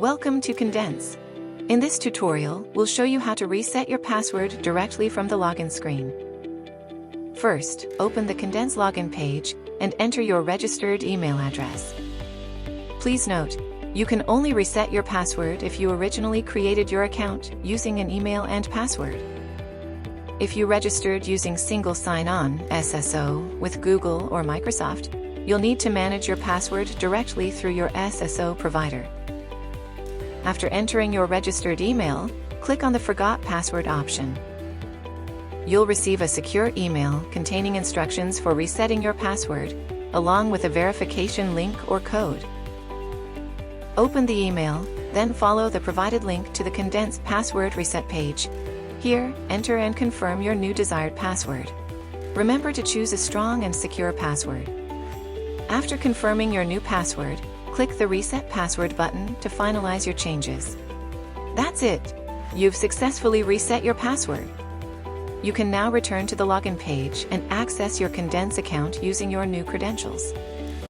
Welcome to Condense. In this tutorial, we'll show you how to reset your password directly from the login screen. First, open the Condense login page and enter your registered email address. Please note, you can only reset your password if you originally created your account using an email and password. If you registered using single sign-on (SSO) with Google or Microsoft, you'll need to manage your password directly through your SSO provider. After entering your registered email, click on the Forgot Password option. You'll receive a secure email containing instructions for resetting your password, along with a verification link or code. Open the email, then follow the provided link to the Condense password reset page. Here, enter and confirm your new desired password. Remember to choose a strong and secure password. After confirming your new password, click the Reset Password button to finalize your changes. That's it! You've successfully reset your password. You can now return to the login page and access your Condense account using your new credentials.